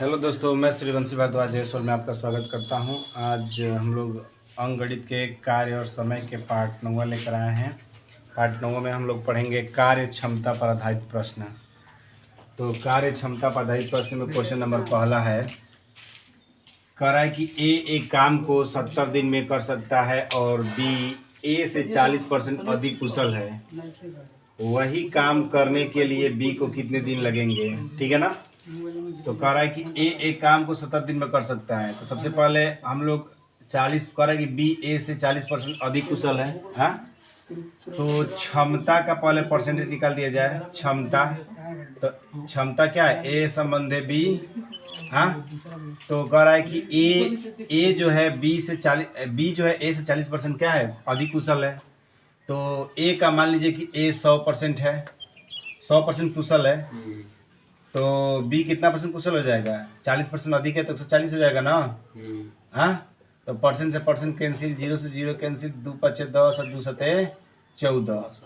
Hello दोस्तों, मैं सूर्यवंशी भारद्वाज जयसवाल में आपका स्वागत करता हूं। आज हम लोग अंकगणित के कार्य और समय के पार्ट 9 लेकर आए हैं। पार्ट 9 में हम लोग पढ़ेंगे कार्य क्षमता पर आधारित प्रश्न। तो कार्य क्षमता पर आधारित प्रश्न में क्वेश्चन नंबर पहला है, कह रहा है कि ए एक काम को 70 दिन में कर सकता है और बी ए से 40% अधिक कुशल है। वही काम करने के लिए बी को कितने दिन लगेंगे? ठीक है ना। तो कह रहा है कि ए एक काम को 70 दिन में कर सकता है। तो सबसे पहले हम लोग 40 कह रहा है कि बी ए से 40% अधिक कुशल है। हाँ, तो क्षमता का पहले परसेंटेज निकाल दिया जाए। क्षमता, तो क्षमता क्या है? ए संबंधे बी। हाँ, तो कह रहा है कि ए जो है बी से 40, बी जो है ए से 40% क्या है? अधिक कुशल है। तो ए का मान लीजिए कि ए 100% है, 100% कुशल है। तो बी कितना परसेंट कुशल हो जाएगा? 40% अधिक है तो 140 हो जाएगा ना। हाँ, तो परसेंट से परसेंट कैंसिल, 0 से 0 कैंसिल, 2 5 10 और 2 7 14।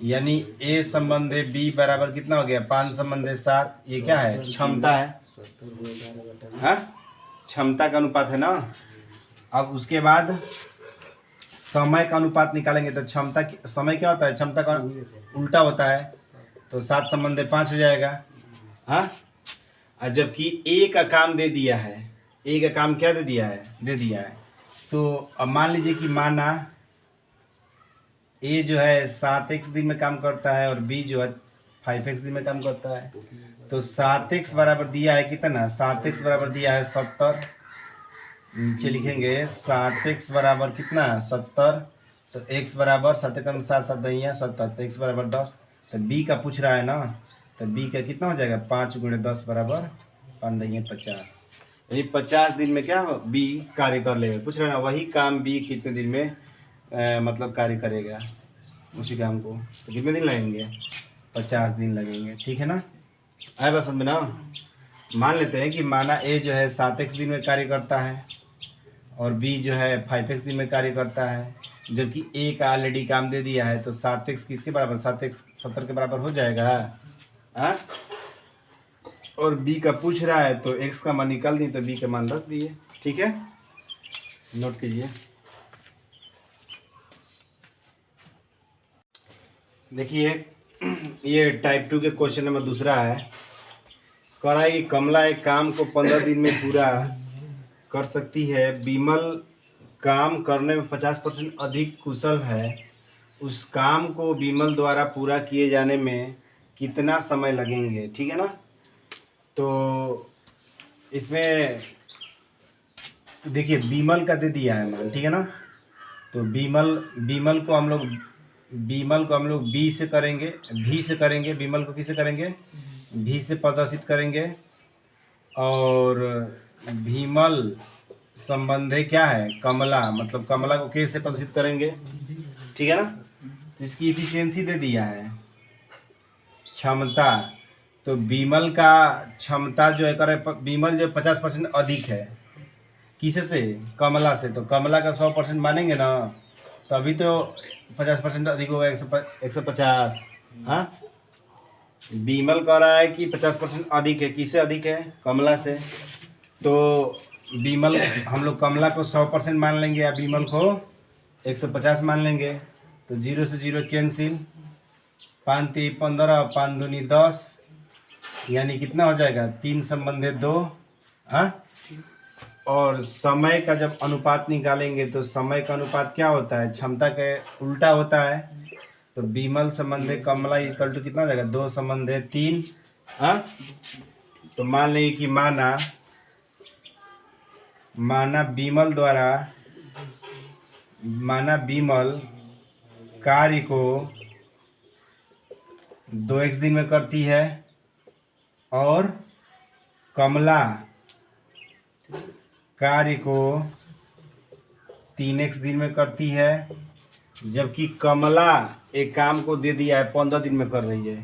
यानी ए संबंधे बी बराबर कितना हो गया? 5 संबंधे 7। ये क्या है? क्षमता है। हाँ, क्षमता का अनुपात है ना। अब उसके बाद समय का अनुपात निकालेंगे तो क्षमता समय क्या होता है? क्षमता का उल्टा होता है। तो 7 संबंधे 5 हो जाएगा। हाँ, जबकि ए का काम दे दिया है। ए का काम क्या दे दिया है? दे दिया है। तो अब मान लीजिए कि माना ए जो है 7x दिन में काम करता है और बी जो है 5x दिन में काम करता है। तो 7x बराबर दिया है कितना? 7x बराबर दिया है 70। नीचे लिखेंगे 7x बराबर कितना? 70। तो x बराबर 7 कम 7 7 दहिया 70, तो x बराबर 10। तो बी का पूछ रहा है ना, तो बी का कितना हो जाएगा? 5 × 10 बराबर 5 दहिया 50। यानी 50 दिन में क्या हो? बी कार्य कर लेगा। पूछ रहा है ना, वही काम बी कितने दिन में मतलब कार्य करेगा उसी काम को। तो कितने दिन लगेंगे? 50 दिन लगेंगे। ठीक है ना, आए बस समझ में ना। मान लेते हैं कि माना ए जो है 7x दिन में कार्य करता है और बी जो है 5x दिन में कार्य करता है, जबकि ए का ऑलरेडी काम दे दिया है। तो 7x किसके बराबर? 7x 70 के बराबर हो जाएगा। हाँ, और बी का पूछ रहा है तो x का मान निकाल दी, तो बी का मान रख दिए। ठीक है, नोट कीजिए। देखिए, ये टाइप 2 के क्वेश्चन नंबर दूसरा है। कह रहा है कि कमला एक काम को 15 दिन में पूरा कर सकती है। बिमल काम करने में 50% अधिक कुशल है। उस काम को बिमल द्वारा पूरा किए जाने में कितना समय लगेंगे? ठीक है ना। तो इसमें देखिए बिमल का दे दिया है मान। ठीक है ना। तो बिमल को हम लोग बी से करेंगे, भी से करेंगे। बिमल को किसे करेंगे? भी से प्रदर्शित करेंगे। और भीमल संबंधे क्या है? कमला, मतलब कमला को के से प्रदर्शित करेंगे। ठीक है ना। तो इसकी इफिशियंसी दे दिया है क्षमता। तो बिमल का क्षमता जो है करे, बिमल जो 50% अधिक है किसे से? कमला से। तो कमला का 100% मानेंगे ना, तभी तो 50% अधिक होगा। 150। हाँ, बिमल कह रहा है कि 50% अधिक है। किसे अधिक है? कमला से। तो बिमल, हम लोग कमला को 100% मान लेंगे या बिमल को 150 मान लेंगे। तो 0 से 0 कैंसिल, 5 3 15 और 5 दूनी 10। यानी कितना हो जाएगा? 3 संबंधे 2। हाँ, और समय का जब अनुपात निकालेंगे तो समय का अनुपात क्या होता है? क्षमता के उल्टा होता है। तो बिमल संबंधे कमला इक्वल टू कितना हो जाएगा? 2 संबंधे 3। हाँ, तो मान लेंगे कि माना बिमल कार्य को 2x दिन में करती है और कमला कार्य को 3x दिन में करती है, जबकि कमला एक काम को दे दिया है 15 दिन में कर रही है।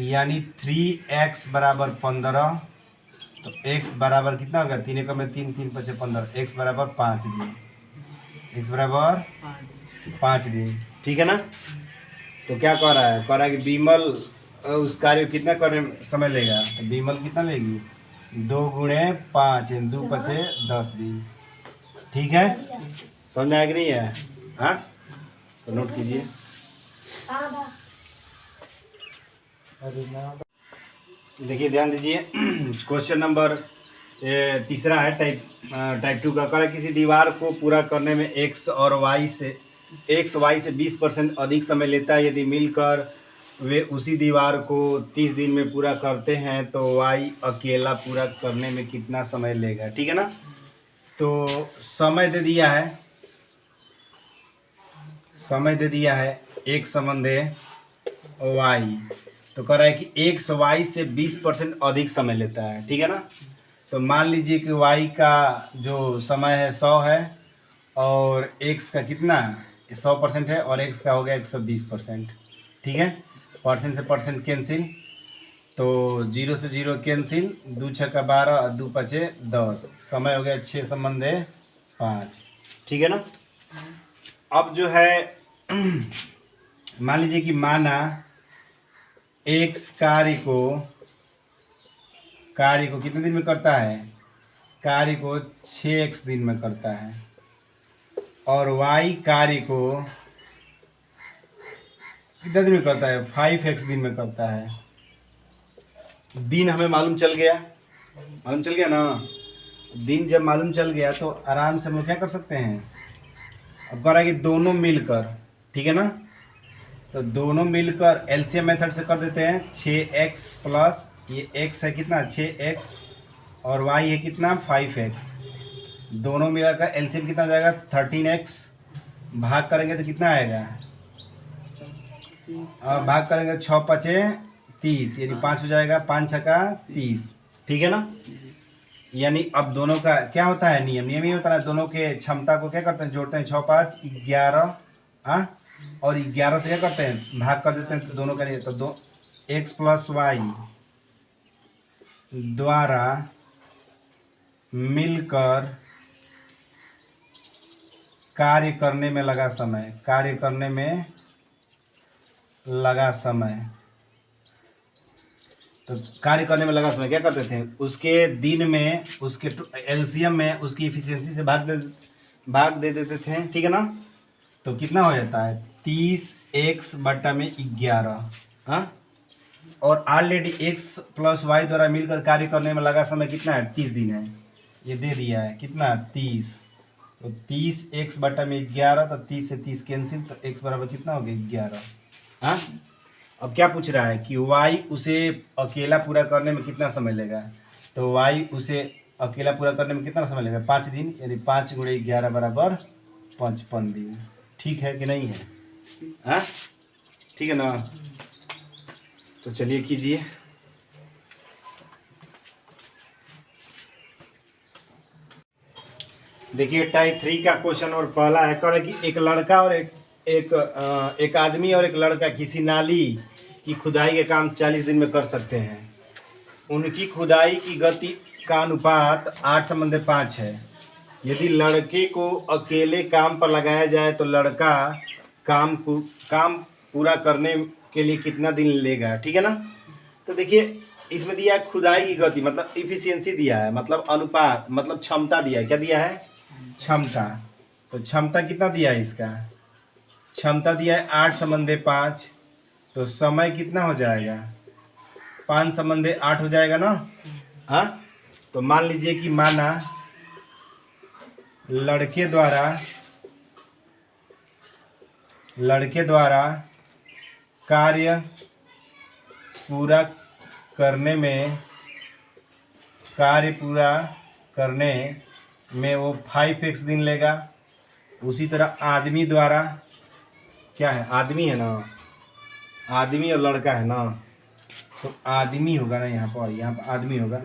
यानी 3x बराबर 15। तो x बराबर कितना होगा? 3 एकम में 3 3 5 15। x बराबर 5 दिन। x बराबर 5 दिन। ठीक है ना। तो क्या कह रहा है? कह रहा है कि बिमल उस कार्य को कितना करने में समय लेगा? तो बिमल कितना लेगी? 2 गुणे 5 2 पचे 10 दिन। ठीक है, समझ आया कि नहीं है? हाँ, तो नोट कीजिए। देखिए ध्यान दीजिए। क्वेश्चन नंबर तीसरा है टाइप 2 का। कर किसी दीवार को पूरा करने में x y से 20% अधिक समय लेता है। यदि मिलकर वे उसी दीवार को 30 दिन में पूरा करते हैं तो y अकेला पूरा करने में कितना समय लेगा? ठीक है ना। तो समय दे दिया है, समय दे दिया है एक संबंधे y, तो कह रहा है कि x y से 20% अधिक समय लेता है। ठीक है ना। तो मान लीजिए कि y का जो समय है 100 है और x का कितना 100% है और x का हो गया 120%। ठीक है, परसेंट से परसेंट कैंसिल, तो 0 से 0 कैंसिल, 2 छक्का 12 और 2 पचे 10, समय हो गया 6 संबंधे 5। ठीक है ना। अब जो है मान लीजिए कि माना x कार्य को कितने दिन में करता है? कार्य को 6x दिन में करता है और y कार्य को कितने दिन में करता है? 5x दिन में करता है। दिन हमें मालूम चल गया ना। दिन जब मालूम चल गया तो आराम से हम लोग क्या कर सकते हैं? अब कह रहा है कि दोनों मिलकर, ठीक है ना, तो दोनों मिलकर एलसीएम मेथड से कर देते हैं। 6x प्लस ये x है कितना 6x और y है कितना 5x, दोनों मिलाकर एलसीएम कितना हो जाएगा 13x। भाग करेंगे तो कितना आएगा? भाग करेंगे 6 पचे 30 यानी 5 हो जाएगा, 5 छक्का 30। ठीक है ना। यानी अब दोनों का क्या होता है? नियम ही होता है, दोनों के क्षमता को क्या करते हैं? जोड़ते हैं, 6 5 11 और 11 से क्या करते हैं? भाग कर देते हैं, तो दोनों का नहीं। तो x प्लस वाई द्वारा मिलकर कार्य करने में लगा समय, तो कार्य करने में लगा समय क्या करते थे? उसके दिन में, उसके एलसीएम में उसकी इफिशियंसी से भाग दे देते थे। ठीक है ना। तो कितना हो जाता है? 30x बटा में 11। हाँ, और ऑलरेडी x प्लस वाई द्वारा मिलकर कार्य करने में लगा समय कितना है? 30 दिन है। ये दे दिया है कितना 30, तो 30x बटा में 11, तो 30 से 30 कैंसिल, तो x बराबर कितना हो गया 11। हाँ, अब क्या पूछ रहा है कि y उसे अकेला पूरा करने में कितना समय लेगा? तो y उसे अकेला पूरा करने में कितना समय लेगा? 5 दिन, यानी 5 गुणे 11 बराबर 55 दिन। ठीक है कि नहीं है? हाँ, ठीक है ना। तो चलिए कीजिए। देखिए टाइप 3 का क्वेश्चन और पहला है, कह रहा है कि एक लड़का और एक आदमी और एक लड़का किसी नाली की खुदाई के काम 40 दिन में कर सकते हैं। उनकी खुदाई की गति का अनुपात 8:5 है। यदि लड़के को अकेले काम पर लगाया जाए तो लड़का काम पूरा करने के लिए कितना दिन लेगा? ठीक है ना। तो देखिए इसमें दिया है खुदाई की गति, मतलब इफिशियंसी दिया है, मतलब अनुपात, मतलब क्षमता दिया है। क्या दिया है? क्षमता। तो क्षमता कितना दिया है? इसका क्षमता दिया है 8:5, तो समय कितना हो जाएगा? 5:8 हो जाएगा ना। हाँ, तो मान लीजिए कि माना लड़के द्वारा कार्य पूरा करने में वो 5x दिन लेगा। उसी तरह आदमी द्वारा, क्या है? आदमी है ना, आदमी और लड़का है ना, तो आदमी होगा ना, यहाँ पर आदमी होगा,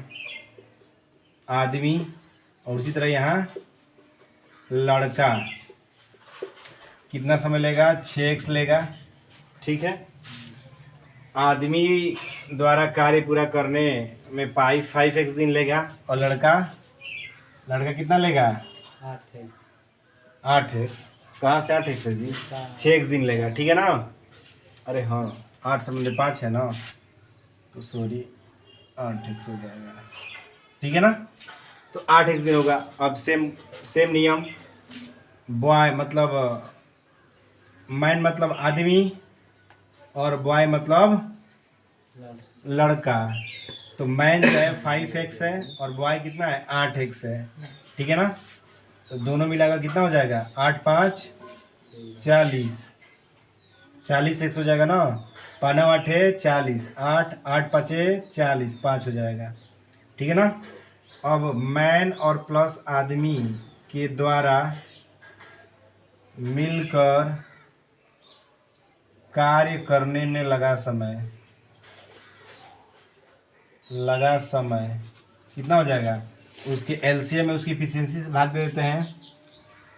आदमी, और उसी तरह यहाँ लड़का कितना समय लेगा? 6x लेगा। ठीक है, आदमी द्वारा कार्य पूरा करने में 5x दिन लेगा और लड़का कितना लेगा? 8x। कहाँ से 8x है जी? 6x दिन लेगा। ठीक है ना। अरे हाँ, 8:5 है ना, तो सॉरी 8x हो जाएगा। ठीक है ना। तो 8x दिन होगा। अब सेम नियम, बॉय मतलब मैन मतलब आदमी और बॉय मतलब लड़का। तो मैन जो है 5x है और बॉय कितना है 8x है, ठीक है ना। तो दोनों मिलाकर कितना हो जाएगा 8 5 40, 40x हो जाएगा ना। 5 8 40, 8 8 5 40, 5 हो जाएगा, ठीक है ना। अब मैन और प्लस आदमी के द्वारा मिलकर कार्य करने में लगा समय कितना हो जाएगा, उसके एलसीएम में उसकी इफिशियंसी से भाग दे देते हैं।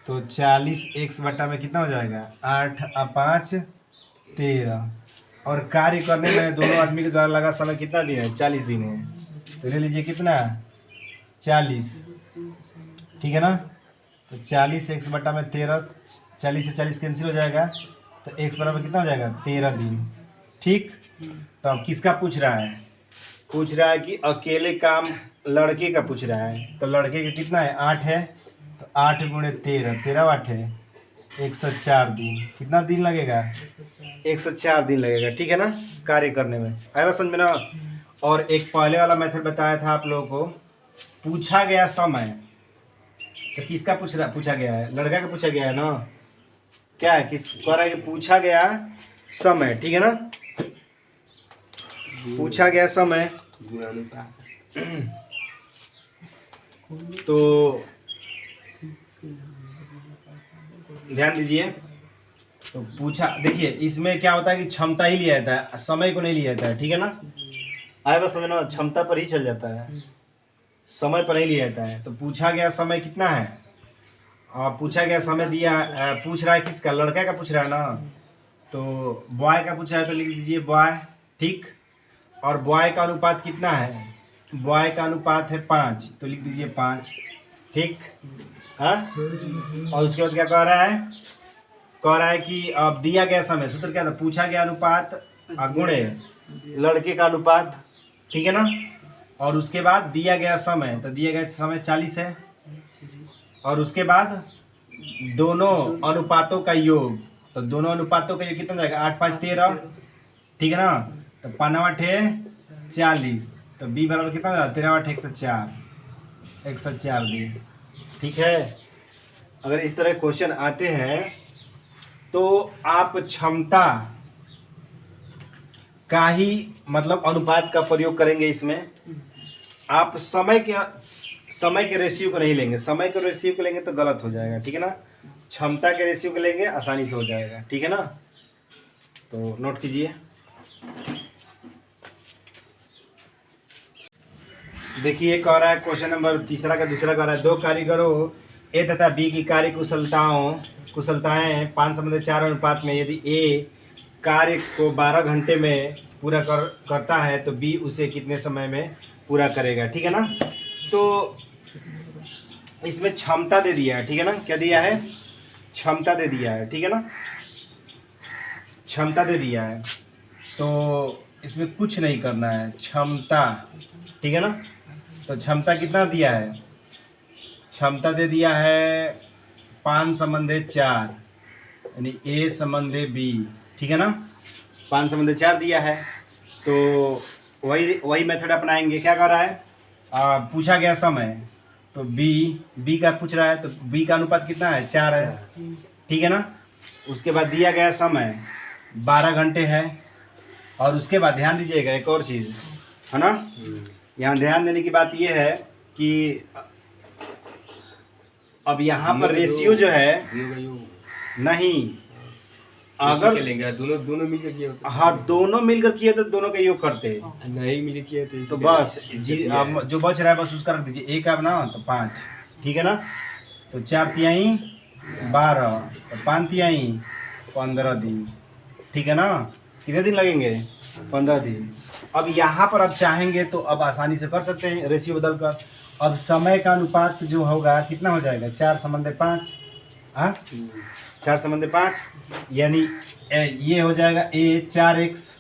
तो 40x बटा में कितना हो जाएगा 8 और 5 13। और कार्य करने में दोनों आदमी के द्वारा लगा समय कितना दिन है 40 दिन है। तो ले लीजिए कितना 40, ठीक है ना। तो 40x बटा में 13, 40 से 40 कैंसिल हो जाएगा। तो x बराबर कितना हो जाएगा 13 दिन, ठीक। तो अब किसका पूछ रहा है, पूछ रहा है कि अकेले काम लड़के का पूछ रहा है। तो लड़के का कितना है 8 है, तो 8 गुणे 13, 13 8 है 104 दिन। कितना दिन लगेगा 104 दिन लगेगा, ठीक है ना कार्य करने में। आया समझ में ना। और एक पहले वाला मेथड बताया था आप लोगों को, पूछा गया समय। तो किसका पूछा गया है, लड़का का पूछा गया है ना। क्या है, किस कह रहा है कि पूछा गया समय, ठीक है ना। पूछा गया समय तो ध्यान दीजिए। तो पूछा, देखिए इसमें क्या होता है कि क्षमता ही लिया जाता है, समय को नहीं लिया जाता है, ठीक है ना। आए बस समझना, क्षमता पर ही चल जाता है, समय पर नहीं लिया जाता है। तो पूछा गया समय कितना है, पूछा गया समय दिया, पूछ रहा है किसका, लड़का का पूछ रहा है ना। तो बॉय का पूछा है तो लिख दीजिए बॉय, ठीक। और बॉय का अनुपात कितना है, बॉय का अनुपात है 5, तो लिख दीजिए 5, ठीक। हाँ, और उसके बाद क्या कह रहा है, कह रहा है कि अब दिया गया समय, सूत्र क्या था, पूछा गया अनुपात गुणे लड़के का अनुपात, ठीक है ना। और उसके बाद दिया गया समय, तो दिया गया समय 40 है। और उसके बाद दोनों अनुपातों का योग, तो दोनों अनुपातों का योग कितना हो जाएगा 8 5 13, ठीक है ना। तो 5 8 40, तो बी बराबर कितना हो जाएगा 13 8 104 दिन, ठीक है। अगर इस तरह क्वेश्चन आते हैं तो आप क्षमता का ही मतलब अनुपात का प्रयोग करेंगे। इसमें आप समय के रेशियो को नहीं लेंगे, समय के रेशियो को लेंगे तो गलत हो जाएगा, ठीक है ना। क्षमता के रेशियो को लेंगे आसानी से हो जाएगा, ठीक है ना। तो नोट कीजिए। देखिए कह रहा है क्वेश्चन नंबर तीसरा का दूसरा कह रहा है, दो कारीगरों ए तथा बी की कार्य कुशलताएं 5:4 अनुपात में यदि ए कार्य को 12 घंटे में पूरा करता है तो बी उसे कितने समय में पूरा करेगा, ठीक है ना। तो इसमें क्षमता दे दिया है, ठीक है ना। क्या दिया है, क्षमता दे दिया है, ठीक है ना, क्षमता दे दिया है। तो इसमें कुछ नहीं करना है, क्षमता, ठीक है ना। तो क्षमता कितना दिया है, क्षमता दे दिया है 5/4 यानी ए संबंधे बी, ठीक है ना। 5/4 दिया है। तो वही मेथड अपनाएंगे। क्या कर रहा है, पूछा गया समय, तो बी का पूछ रहा है, तो बी का अनुपात कितना है 4 है, ठीक है ना। उसके बाद दिया गया समय 12 घंटे है। और उसके बाद ध्यान दीजिएगा एक और चीज़ है ना, यहाँ ध्यान देने की बात यह है कि अब यहाँ पर रेशियो जो है नहीं, अगर दोनों मिलकर किए होते, हाँ दोनों मिलकर किए तो दोनों का योग करते हैं, नहीं मिल किए तो बस जी अब जो बच रहा है बस उसका रख दीजिए। एक है ना तो 5, ठीक है ना। तो 4 तिहाई 12, तो 5 तिहाई 15 दिन, ठीक है ना। कितने दिन लगेंगे 15 दिन। अब यहाँ पर अब चाहेंगे तो अब आसानी से कर सकते हैं रेशियो बदल कर। अब समय का अनुपात जो होगा कितना हो जाएगा 4/5, हाँ 4/5 यानी ये हो जाएगा ए 4x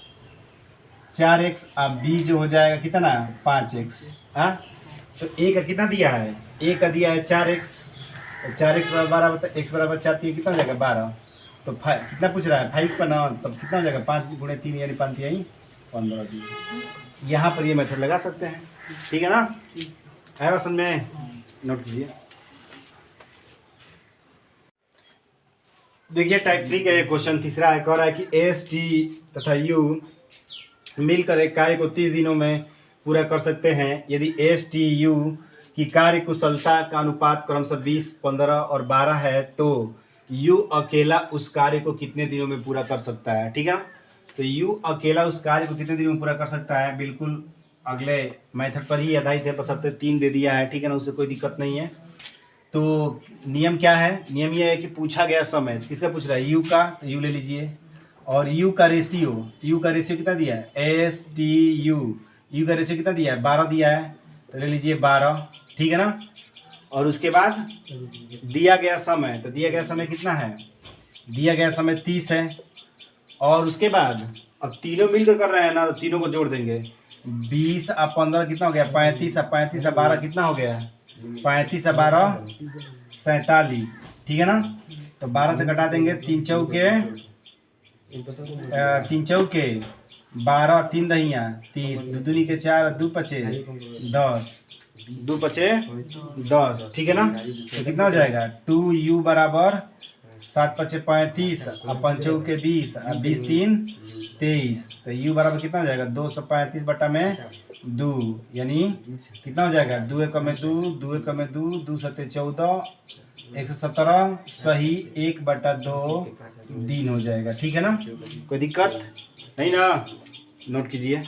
और बी जो हो जाएगा कितना 5x, हाँ तो ए का कितना दिया है, ए का दिया है 4x, 4x बराबर 12 बता x बराबर 4, तो कितना हो जाएगा 12। तो कितना पूछ रहा है 5 पर ना, तब कितना हो जाएगा 5 गुणे 3 यानी 5 यही 15। यहाँ पर ये मेथड लगा सकते हैं, ठीक है ना। आया समझ में, नोट कीजिए। देखिए टाइप 3 का ये क्वेश्चन तीसरा है, कह रहा है कि एस टी तथा यू मिलकर एक कार्य को 30 दिनों में पूरा कर सकते हैं। यदि एस टी यू की कार्य कुशलता का अनुपात क्रमशः 20, 15 और 12 है तो यू अकेला उस कार्य को कितने दिनों में पूरा कर सकता है, ठीक है। तो यू अकेला उस कार्य को कितने दिनों में पूरा कर सकता है, बिल्कुल अगले मेथड पर ही आधारित है, बस अब तक 3 दे दिया है, ठीक है ना, उससे कोई दिक्कत नहीं है। तो नियम क्या है, नियम यह है कि पूछा गया समय, किसका पूछ रहा है, यू का, तो यू ले लीजिए। और यू का रेशियो कितना दिया है, एस टी यू का रेशियो कितना दिया है, 12 दिया है, तो ले लीजिए 12, ठीक है ना। और उसके बाद दिया गया समय, तो दिया गया समय कितना है, दिया गया समय 30 है। और उसके बाद अब तीनों मिलकर कर रहे हैं ना, तो तीनों को जोड़ देंगे, 20 और 15 कितना हो गया, 35 और 12 कितना हो गया, 35 और 12 47, ठीक है ना। तो 12 से घटा देंगे, 3 चौके 12, 3 दहिया 30, 2 दूनी के 4, 2 पचे 10, 2 पचे 10, ठीक है ना। तो कितना हो जाएगा, 2u बराबर 7 पचे 35 और 5 के 20 और 20 3 23, तो u बराबर कितना हो जाएगा, 235 बटा में 2, यानी कितना हो जाएगा, 2 एकम में 2, 2 एकम में 2, 2 सत्ते 14, 117 सही 1/2 दिन हो जाएगा, ठीक है ना। कोई दिक्कत नहीं ना, नोट कीजिए।